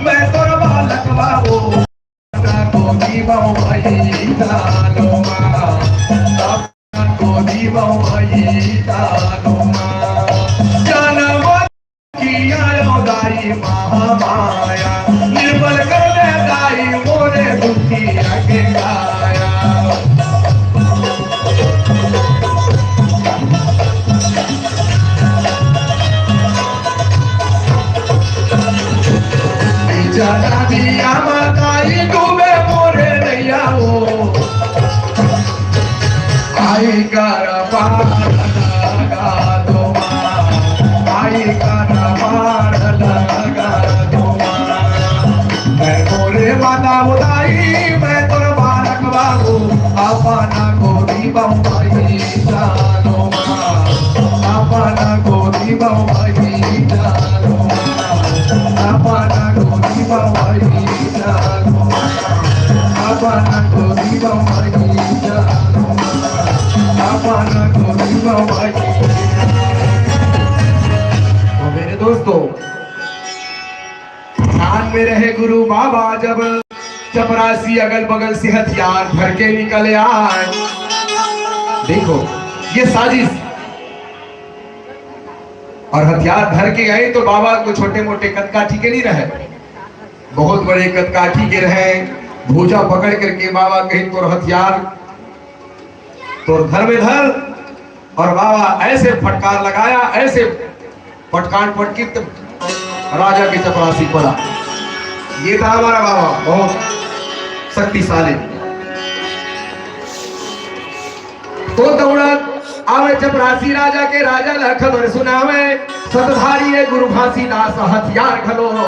मैं तोर बालक बाबू गोदी भाई तालो गोदी भाई तालो जनम किया दाई महामाया निर्बल कर दे दाई मोरे दुखी के गाया जाना दिया माताई डूबे मोरे नैया हो आई कर पार लगा दो आई कर पार लगा दो मैं मोरे माता उदाई मैं तोर बालक बाबू अपना गोदी बम्बई जानो अपना गोदी बम्बई जानो अपना गोदी बम्बई जानो अपना गोदी बम्बई जानो अपना गोदी बम्बई। तो मेरे दोस्तों ध्यान में रहे गुरु बाबा जब चपरासी अगल बगल से हथियार भर के निकले आए। देखो ये साजिश और हथियार भर के गए तो बाबा को छोटे मोटे कदकाठी के नहीं रहे, बहुत बड़े कदकाठी के रहे। भूजा पकड़ करके बाबा कहीं तो हथियार तो घर में धर और बाबा ऐसे फटकार लगाया, ऐसे फटकार पटकी तो राजा के चपरासी पड़ा। ये था हमारा बाबा बहुत शक्तिशाली। तो दौड़ा आवे चपरासी राजा के राजा ला खबर सुनावे सतधारी गुरु घासीदास हथियार खलो।